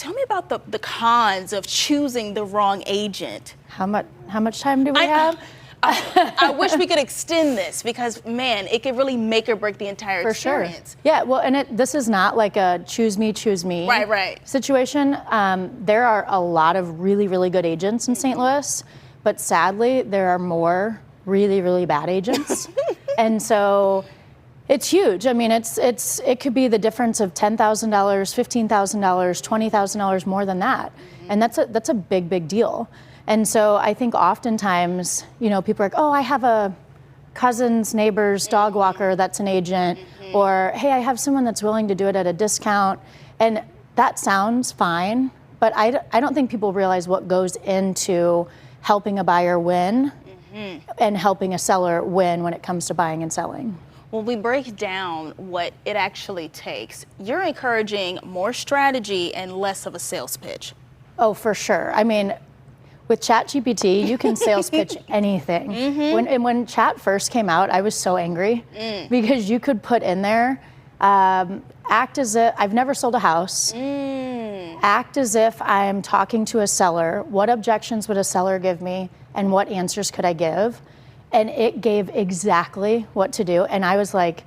Tell me about the cons of choosing the wrong agent. How much time do we have? I wish we could extend this because, man, it could really make or break the entire experience. Sure. Yeah, well, and this is not like a choose me right. situation. There are a lot of really, really good agents in St. Louis, but sadly, there are more really, really bad agents. And so it's huge. I mean, it could be the difference of $10,000, $15,000, $20,000 more than that. And that's a big, big deal. And so I think oftentimes, people are like, oh, I have a cousin's neighbor's dog walker that's an agent, or hey, I have someone that's willing to do it at a discount. And that sounds fine, but I don't think people realize what goes into helping a buyer win and helping a seller win when it comes to buying and selling. When we break down what it actually takes, you're encouraging more strategy and less of a sales pitch. Oh, for sure. I mean, with ChatGPT, you can sales pitch anything. When Chat first came out, I was so angry because you could put in there, act as if I've never sold a house, act as if I'm talking to a seller. What objections would a seller give me, and what answers could I give? And it gave exactly what to do. And I was like,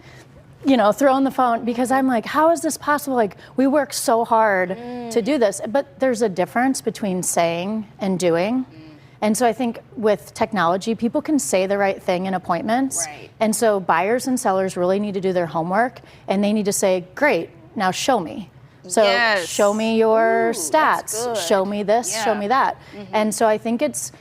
throwing the phone because I'm like, how is this possible? Like, we work so hard to do this. But there's a difference between saying and doing. And so I think with technology, people can say the right thing in appointments. Right. And so buyers and sellers really need to do their homework, and they need to say, great, now show me. So show me your stats, show me this, show me that. And so I think it's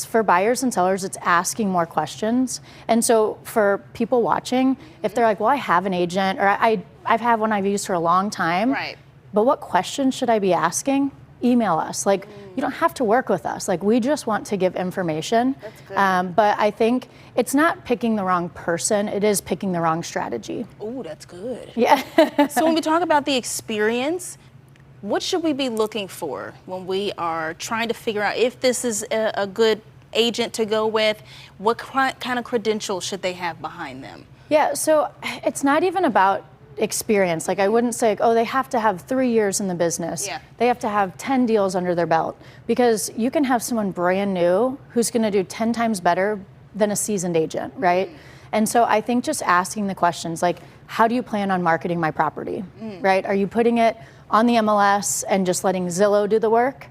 for buyers and sellers, it's asking more questions. And so for people watching, if they're like, well, I have an agent, or I've had one I've used for a long time, but what questions should I be asking? Email us. Like, you don't have to work with us. Like, we just want to give information. That's good. But I think it's not picking the wrong person, it is picking the wrong strategy. Ooh, that's good. Yeah. So when we talk about the experience, what should we be looking for when we are trying to figure out if this is a good agent to go with? What kind of credentials should they have behind them? Yeah, so it's not even about experience. Like, I wouldn't say, oh, they have to have 3 years in the business. Yeah. They have to have 10 deals under their belt, because you can have someone brand new who's going to do 10 times better than a seasoned agent, right? And so I think just asking the questions like, how do you plan on marketing my property, right? Are you putting it on the MLS and just letting Zillow do the work?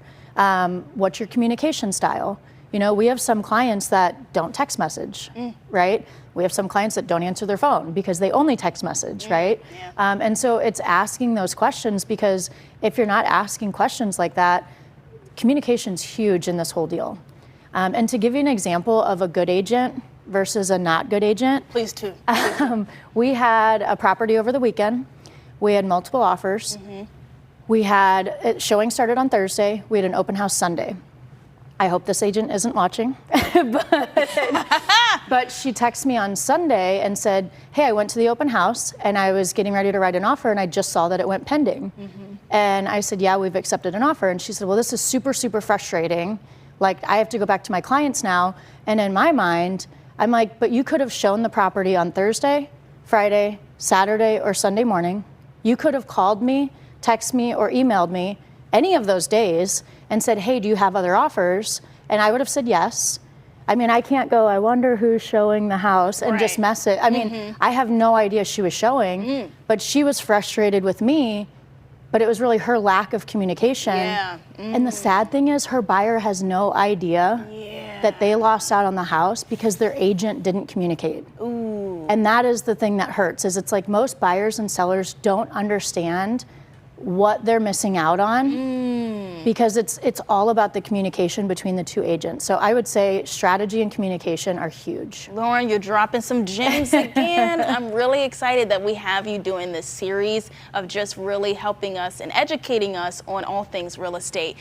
What's your communication style? We have some clients that don't text message, right? We have some clients that don't answer their phone because they only text message, right? Yeah. And so it's asking those questions, because if you're not asking questions like that, communication's huge in this whole deal. And to give you an example of a good agent versus a not good agent. Please do. We had a property over the weekend. We had multiple offers. We had, showing started on Thursday. We had an open house Sunday. I hope this agent isn't watching, but she texted me on Sunday and said, hey, I went to the open house and I was getting ready to write an offer and I just saw that it went pending. And I said, yeah, we've accepted an offer. And she said, well, this is super, super frustrating. Like, I have to go back to my clients now. And in my mind, I'm like, but you could have shown the property on Thursday, Friday, Saturday, or Sunday morning. You could have called me, texted me, or emailed me any of those days and said, hey, do you have other offers? And I would have said yes. I mean, I can't go, I wonder who's showing the house, and just mess it. I mean, I have no idea she was showing, but she was frustrated with me, but it was really her lack of communication. Yeah. And the sad thing is, her buyer has no idea that they lost out on the house because their agent didn't communicate. Ooh. And that is the thing that hurts, is it's like most buyers and sellers don't understand what they're missing out on, because it's all about the communication between the two agents. So I would say strategy and communication are huge. Lauren, you're dropping some gems again. I'm really excited that we have you doing this series of just really helping us and educating us on all things real estate.